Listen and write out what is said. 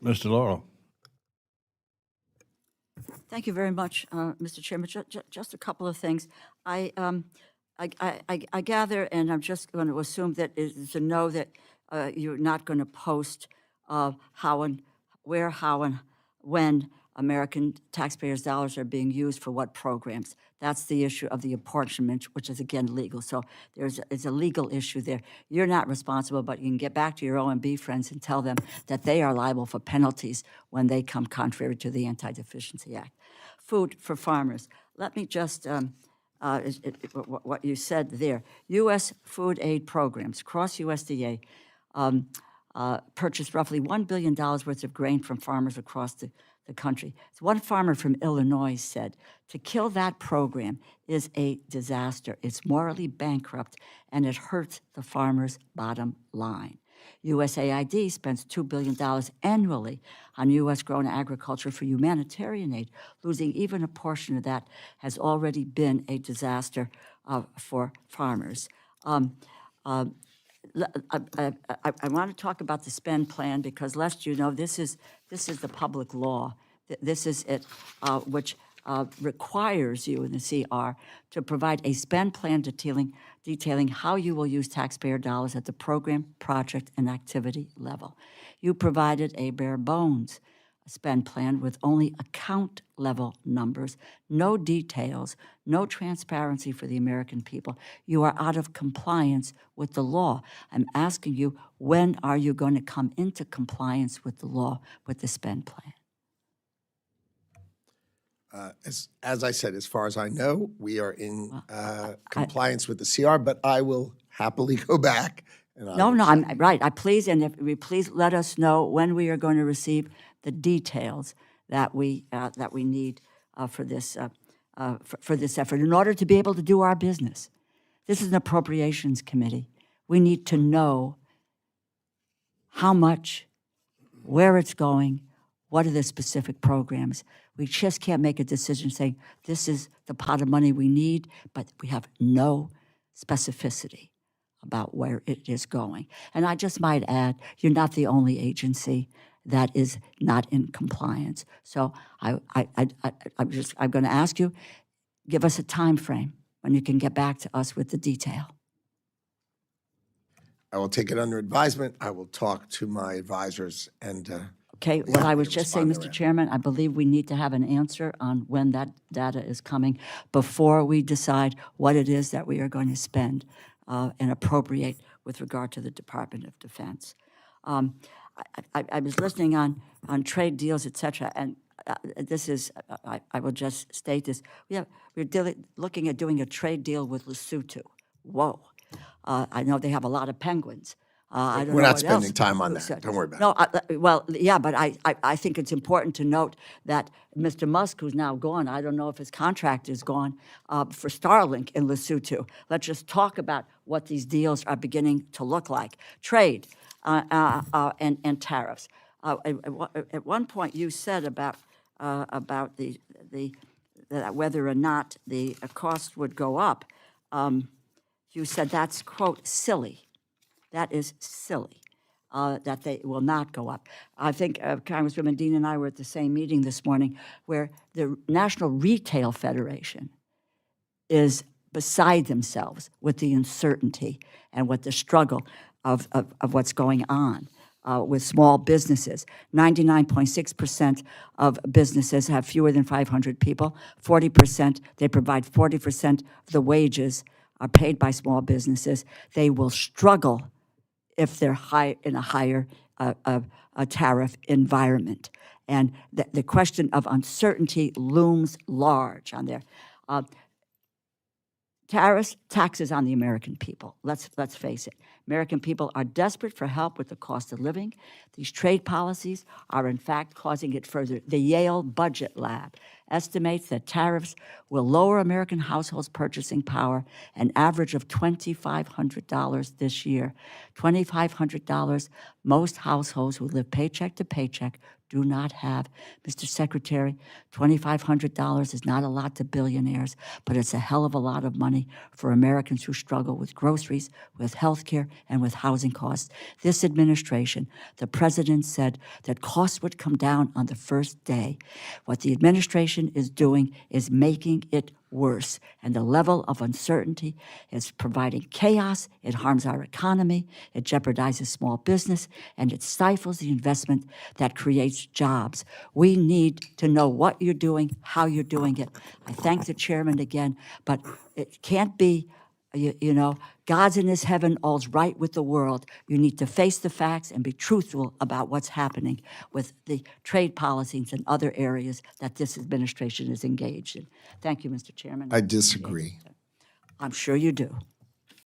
Ms. DeLauro. Thank you very much, Mr. Chairman. Just a couple of things. I gather, and I'm just going to assume that is to know that you're not going to post how and where, how and when American taxpayers' dollars are being used for what programs. That's the issue of the apportionment, which is again legal. So it's a legal issue there. You're not responsible, but you can get back to your OMB friends and tell them that they are liable for penalties when they come contrary to the Anti-Deficiency Act. Food for farmers. Let me just what you said there. U.S. food aid programs, cross USDA, purchased roughly $1 billion worth of grain from farmers across the country. So one farmer from Illinois said, to kill that program is a disaster. It's morally bankrupt, and it hurts the farmer's bottom line. USAID spends $2 billion annually on U.S.-grown agriculture for humanitarian aid. Losing even a portion of that has already been a disaster for farmers. I want to talk about the spend plan because, lest you know, this is the public law. This is it, which requires you in the CR to provide a spend plan detailing how you will use taxpayer dollars at the program, project, and activity level. You provided a bare bones spend plan with only account level numbers, no details, no transparency for the American people. You are out of compliance with the law. I'm asking you, when are you going to come into compliance with the law with the spend plan? As I said, as far as I know, we are in compliance with the CR, but I will happily go back. And No, I'm right. Please, and if we please let us know when we are going to receive the details that we need for this effort in order to be able to do our business. This is an Appropriations Committee. We need to know how much, where it's going, what are the specific programs. We just can't make a decision saying this is the pot of money we need, but we have no specificity about where it is going. And I just might add, you're not the only agency that is not in compliance. So I'm going to ask you, give us a time frame when you can get back to us with the detail. I will take it under advisement. I will talk to my advisors and okay, what I was just saying, Mr. Chairman, I believe we need to have an answer on when that data is coming before we decide what it is that we are going to spend and appropriate with regard to the Department of Defense. I was listening on trade deals, et cetera, and this is, I will just state this. We're looking at doing a trade deal with Lesotho. Whoa. I know they have a lot of penguins. I don't we're know not what spending else time on was that. said. Don't worry about it. No, well, yeah, but I think it's important to note that Mr. Musk, who's now gone, I don't know if his contract is gone for Starlink in Lesotho. Let's just talk about what these deals are beginning to look like. Trade and tariffs. At one point, you said about the whether or not the cost would go up. You said that's, quote, silly. That is silly, that they will not go up. I think Congresswoman Dean and I were at the same meeting this morning where the National Retail Federation is beside themselves with the uncertainty and with the struggle of what's going on with small businesses. 99.6% of businesses have fewer than 500 people. 40%, they provide 40% of the wages are paid by small businesses. They will struggle if they're in a higher tariff environment. And the question of uncertainty looms large on there. Tariffs, taxes on the American people. Let's face it. American people are desperate for help with the cost of living. These trade policies are, in fact, causing it further. The Yale Budget Lab estimates that tariffs will lower American households' purchasing power an average of $2,500 this year. $2,500, most households who live paycheck to paycheck do not have. Mr. Secretary, $2,500 is not a lot to billionaires, but it's a hell of a lot of money for Americans who struggle with groceries, with health care, and with housing costs. This administration, the president said that costs would come down on the first day. What the administration is doing is making it worse, and the level of uncertainty is providing chaos. It harms our economy, it jeopardizes small business, and it stifles the investment that creates jobs. We need to know what you're doing, how you're doing it. I thank the chairman again, but it can't be, you know, God's in his heaven, all's right with the world. You need to face the facts and be truthful about what's happening with the trade policies and other areas that this administration is engaged in. Thank you, Mr. Chairman. I disagree. I'm sure you do.